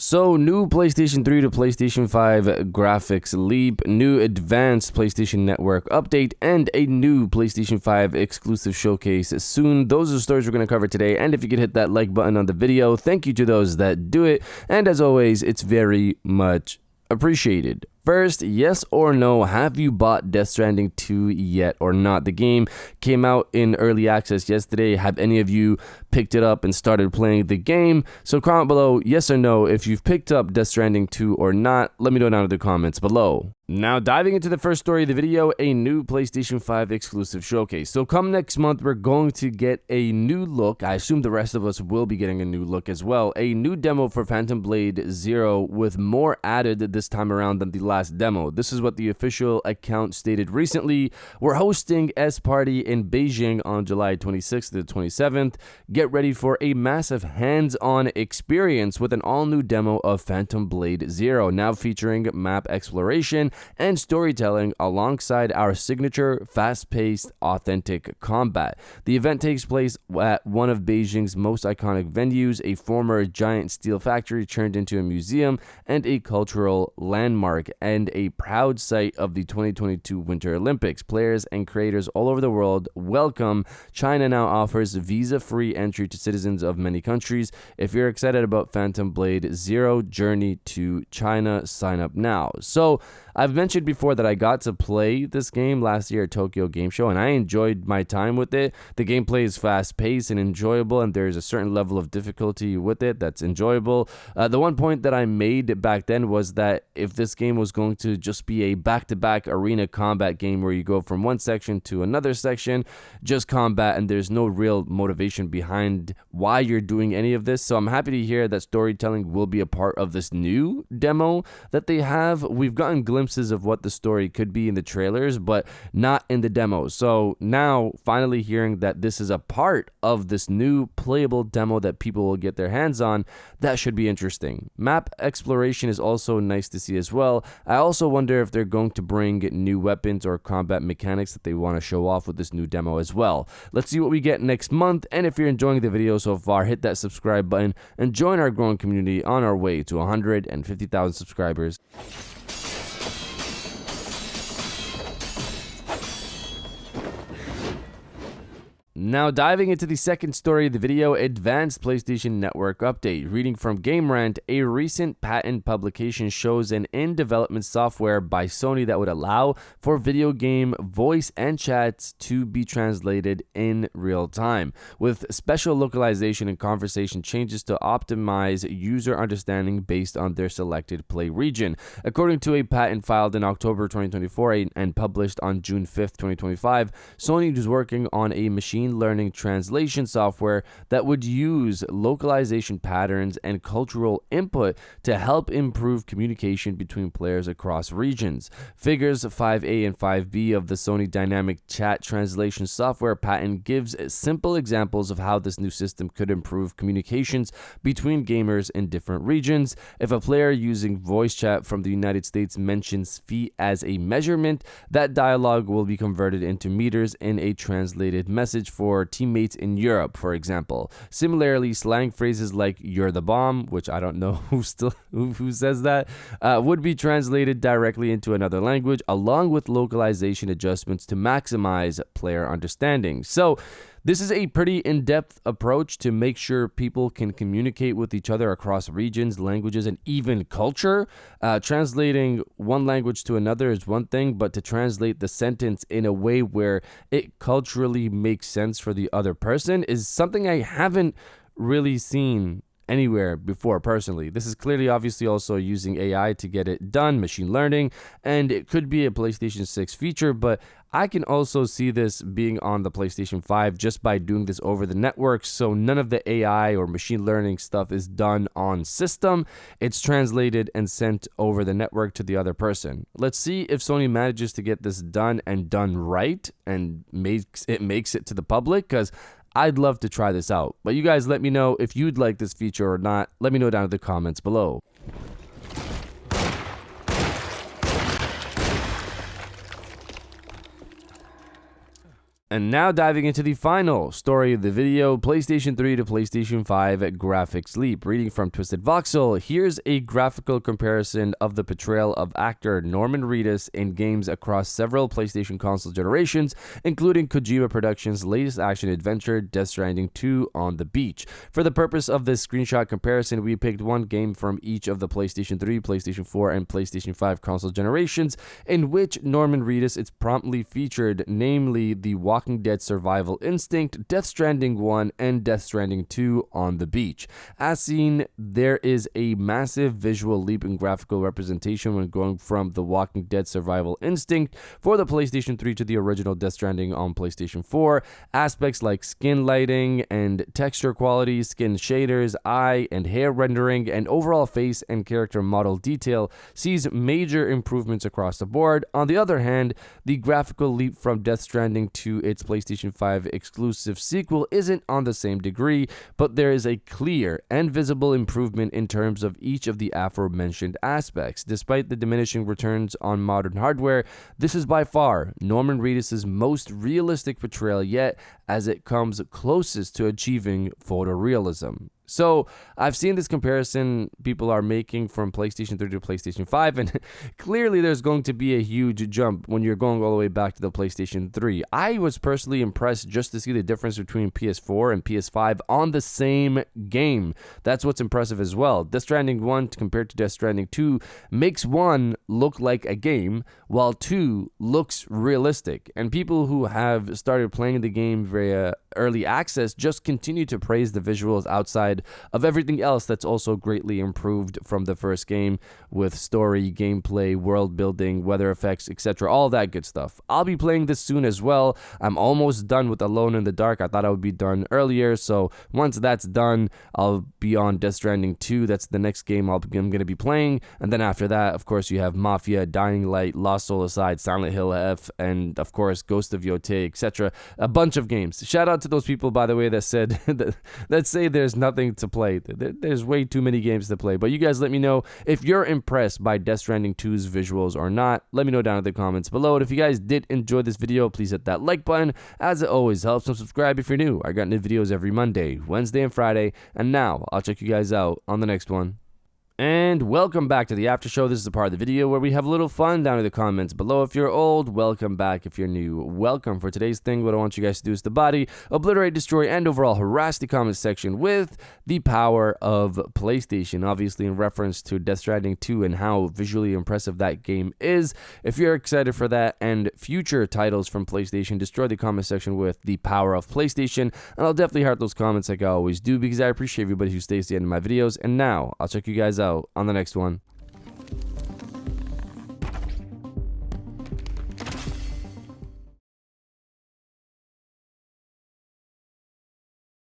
So, new PlayStation 3 to PlayStation 5 graphics leap, new advanced PlayStation Network update, and a new PlayStation 5 exclusive showcase soon. Those are the stories we're going to cover today, and if you could hit that like button on the video, thank you to those that do it, and as always, it's very much appreciated. First, yes or no, have you bought Death Stranding 2 yet or not? The game came out in early access yesterday. Have any of you picked it up and started playing the game? So comment below yes or no if you've picked up Death Stranding 2 or not. Let me know down in the comments below. Now, diving into the first story of the video, a new PlayStation 5 exclusive showcase. So come next month, we're going to get a new look. I assume the rest of us will be getting a new look as well. A new demo for Phantom Blade 0 with more added this time around than the last demo. This is what the official account stated recently. We're hosting S-Party in Beijing on July 26th to the 27th. Get ready for a massive hands-on experience with an all-new demo of Phantom Blade 0, now featuring map exploration and storytelling alongside our signature fast-paced authentic combat. The event takes place at one of Beijing's most iconic venues, a former giant steel factory turned into a museum and a cultural landmark, and a proud site of the 2022 Winter Olympics. Players and creators all over the world welcome. China now offers visa-free entry to citizens of many countries. If you're excited about Phantom Blade 0 Journey to China, sign up now. So I've mentioned before that I got to play this game last year at Tokyo Game Show, and I enjoyed my time with it. The gameplay is fast-paced and enjoyable, and there's a certain level of difficulty with it that's enjoyable. The one point that I made back then was that if this game was going to just be a back-to-back arena combat game where you go from one section to another section, just combat, and there's no real motivation behind why you're doing any of this. So I'm happy to hear that storytelling will be a part of this new demo that they have. We've gotten glimpses of what the story could be in the trailers, but not in the demo. So now finally hearing that this is a part of this new playable demo that people will get their hands on, that should be interesting. Map exploration is also nice to see as well. I also wonder if they're going to bring new weapons or combat mechanics that they want to show off with this new demo as well. Let's see what we get next month, and if you're enjoying the video so far, hit that subscribe button and join our growing community on our way to 150,000 subscribers. Now diving into the second story of the video, advanced PlayStation Network update. Reading from Game Rant, a recent patent publication shows an in-development software by Sony that would allow for video game voice and chats to be translated in real time, with special localization and conversation changes to optimize user understanding based on their selected play region. According to a patent filed in October 2024 and published on June 5th, 2025, Sony was working on a machine learning translation software that would use localization patterns and cultural input to help improve communication between players across regions. Figures 5A and 5B of the Sony Dynamic Chat Translation Software patent gives simple examples of how this new system could improve communications between gamers in different regions. If a player using voice chat from the United States mentions feet as a measurement, that dialogue will be converted into meters in a translated message for teammates in Europe, for example. Similarly, slang phrases like "you're the bomb," which I don't know who says that, would be translated directly into another language, along with localization adjustments to maximize player understanding. So this is a pretty in-depth approach to make sure people can communicate with each other across regions, languages, and even culture. Translating one language to another is one thing, but to translate the sentence in a way where it culturally makes sense for the other person is something I haven't really seen anywhere before personally. This is clearly obviously also using AI to get it done, machine learning, and it could be a PlayStation 6 feature, but I can also see this being on the PlayStation 5 just by doing this over the network, so none of the AI or machine learning stuff is done on system. It's translated and sent over the network to the other person. Let's see if Sony manages to get this done and done right and makes it to the public, because I'd love to try this out. But you guys let me know if you'd like this feature or not. Let me know down in the comments below. And now diving into the final story of the video, PlayStation 3 to PlayStation 5 graphics leap. Reading from Twisted Voxel, here's a graphical comparison of the portrayal of actor Norman Reedus in games across several PlayStation console generations, including Kojima Productions' latest action-adventure, Death Stranding 2 on the Beach. For the purpose of this screenshot comparison, we picked one game from each of the PlayStation 3, PlayStation 4, and PlayStation 5 console generations, in which Norman Reedus is promptly featured, namely the Walking Dead Survival Instinct, Death Stranding 1, and Death Stranding 2 on the Beach. As seen, there is a massive visual leap in graphical representation when going from the Walking Dead Survival Instinct for the PlayStation 3 to the original Death Stranding on PlayStation 4. Aspects like skin lighting and texture quality, skin shaders, eye and hair rendering, and overall face and character model detail sees major improvements across the board. On the other hand, the graphical leap from Death Stranding to its PlayStation 5 exclusive sequel isn't on the same degree, but there is a clear and visible improvement in terms of each of the aforementioned aspects. Despite the diminishing returns on modern hardware, this is by far Norman Reedus' most realistic portrayal yet, as it comes closest to achieving photorealism. So, I've seen this comparison people are making from PlayStation 3 to PlayStation 5, and clearly there's going to be a huge jump when you're going all the way back to the PlayStation 3. I was personally impressed just to see the difference between PS4 and PS5 on the same game. That's what's impressive as well. Death Stranding 1 compared to Death Stranding 2 makes 1 look like a game, while 2 looks realistic. And people who have started playing the game via early access just continue to praise the visuals outside of everything else that's also greatly improved from the first game, with story, gameplay, world building, weather effects, etc., all that good stuff. I'll be playing this soon as well. I'm almost done with Alone in the Dark. I thought I would be done earlier, so once that's done, I'll be on Death Stranding 2. That's the next game I'm going to be playing, and then after that, of course, you have Mafia, Dying Light, Lost Soul Aside, Silent Hill F, and of course, Ghost of Yotei, etc. A bunch of games. Shout out to those people, by the way, that said that say there's nothing to play. There's way too many games to play. But you guys let me know if you're impressed by Death Stranding 2's visuals or not. Let me know down in the comments below. And if you guys did enjoy this video, please hit that like button, as it always helps, and subscribe if you're new. I got new videos every Monday, Wednesday, and Friday. And now I'll check you guys out on the next one. And welcome back to the Aftershow. This is the part of the video where we have a little fun down in the comments below. If you're old, welcome back. If you're new, welcome. For today's thing, what I want you guys to do is to body, obliterate, destroy, and overall harass the comment section with the power of PlayStation. Obviously in reference to Death Stranding 2 and how visually impressive that game is. If you're excited for that and future titles from PlayStation, destroy the comment section with the power of PlayStation. And I'll definitely heart those comments like I always do, because I appreciate everybody who stays to the end of my videos. And now, I'll check you guys out on the next one.